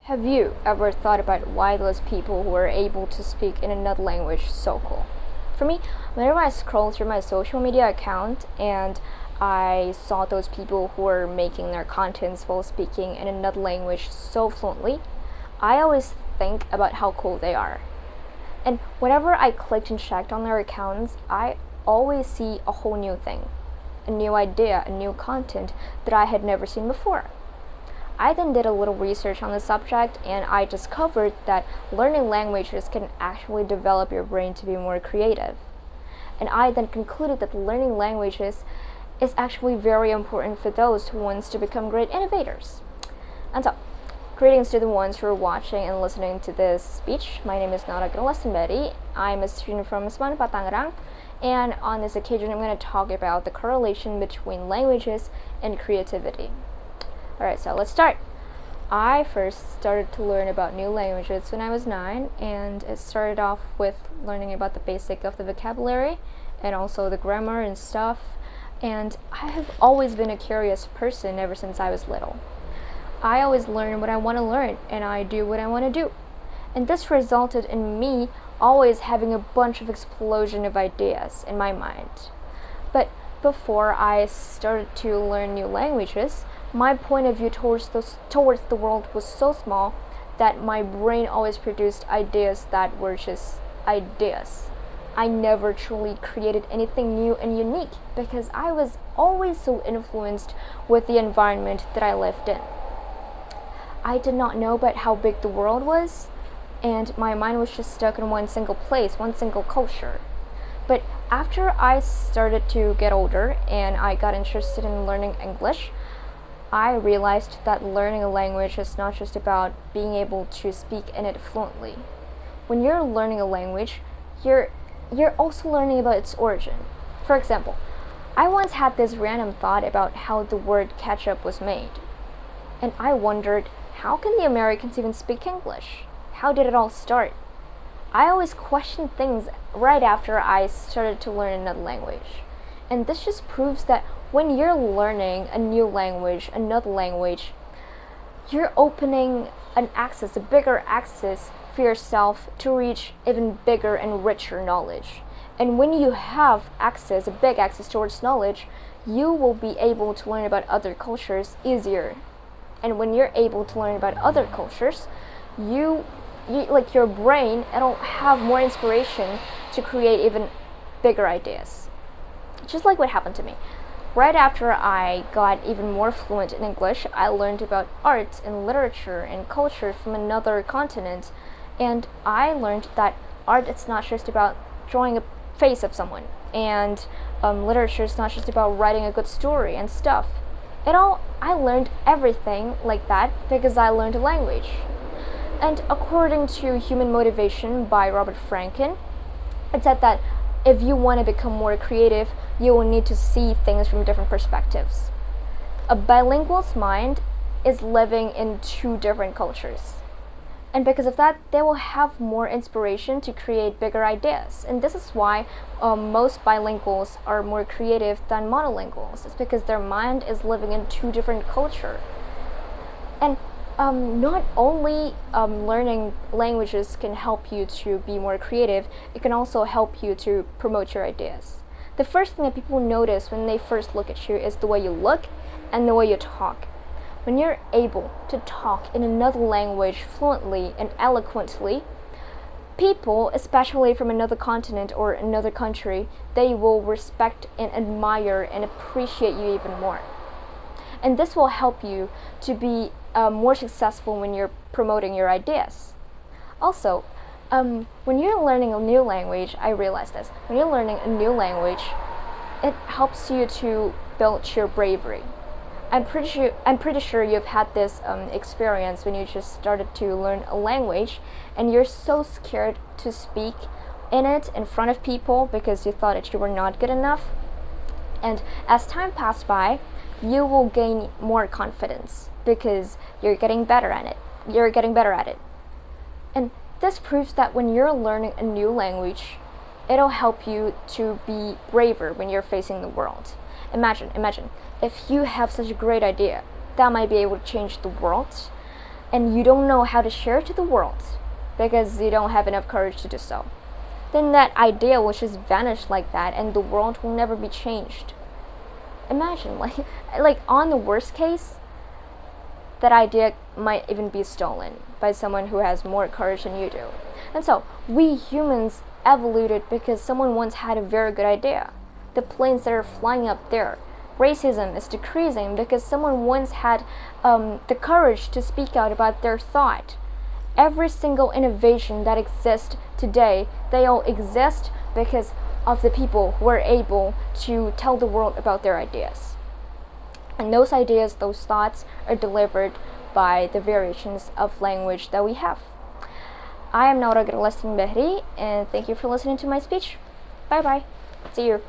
Have you ever thought about why those people who are able to speak in another language so cool? For me, whenever I scroll through my social media account and I saw those people who are making their contents while speaking in another language so fluently, I always think about how cool they are. And whenever I clicked and checked on their accounts, I always see a whole new thing, a new idea, a new content that I had never seen before. I then did a little research on the subject and I discovered that learning languages can actually develop your brain to be more creative. And I then concluded that learning languages is actually very important for those who want to become great innovators. And so, greetings to the ones who are watching and listening to this speech. My name is Naura Girlastin. I'm a student from SMAN, Tangerang, and on this occasion I'm going to talk about the correlation between languages and creativity. Alright, so let's start. I first started to learn about new languages when I was 9, and it started off with learning about the basic of the vocabulary and also the grammar and stuff. And I have always been a curious person ever since I was little. I always learn what I want to learn and I do what I want to do. And this resulted in me always having a bunch of explosion of ideas in my mind. But before I started to learn new languages, my point of view towards the world was so small that my brain always produced ideas that were just ideas. I never truly created anything new and unique because I was always so influenced with the environment that I lived in. I did not know about how big the world was, and my mind was just stuck in one single place, one single culture. But after I started to get older and I got interested in learning English, I realized that learning a language is not just about being able to speak in it fluently. When you're learning a language, you're also learning about its origin. For example, I once had this random thought about how the word ketchup was made. And I wondered, how can the Americans even speak English? How did it all start? I always question things right after I started to learn another language. And this just proves that when you're learning a new language, another language, you're opening an access, a bigger access for yourself to reach even bigger and richer knowledge. And when you have access, a big access towards knowledge, you will be able to learn about other cultures easier. And when you're able to learn about other cultures, you like your brain, it'll have more inspiration to create even bigger ideas. Just like what happened to me. Right after I got even more fluent in English, I learned about art and literature and culture from another continent. And I learned that art is not just about drawing a face of someone. And literature is not just about writing a good story and stuff. I learned everything like that because I learned a language. And according to Human Motivation by Robert Franken, it said that if you want to become more creative, you will need to see things from different perspectives. A bilingual's mind is living in two different cultures. And because of that, they will have more inspiration to create bigger ideas. And this is why most bilinguals are more creative than monolinguals. It's because their mind is living in two different cultures. And not only learning languages can help you to be more creative, it can also help you to promote your ideas. The first thing that people notice when they first look at you is the way you look and the way you talk. When you're able to talk in another language fluently and eloquently, people, especially from another continent or another country, they will respect and admire and appreciate you even more. And this will help you to be more successful when you're promoting your ideas. Also, when you're learning a new language, I realized this, when you're learning a new language, it helps you to build your bravery. I'm pretty sure you've had this experience when you just started to learn a language and you're so scared to speak in it in front of people because you thought that you were not good enough. And as time passed by, you will gain more confidence because you're getting better at it. And this proves that when you're learning a new language, it'll help you to be braver when you're facing the world. Imagine, if you have such a great idea that might be able to change the world, and you don't know how to share it to the world because you don't have enough courage to do so, then that idea will just vanish like that and the world will never be changed. Imagine, like on the worst case, that idea might even be stolen by someone who has more courage than you do. And so, we humans evoluted because someone once had a very good idea. The planes that are flying up there. Racism is decreasing because someone once had the courage to speak out about their thought. Every single innovation that exists today, they all exist because of the people who are able to tell the world about their ideas. And those ideas, those thoughts are delivered by the variations of language that we have. I am Naura Girlastin Bachri, and thank you for listening to my speech. Bye bye. See you.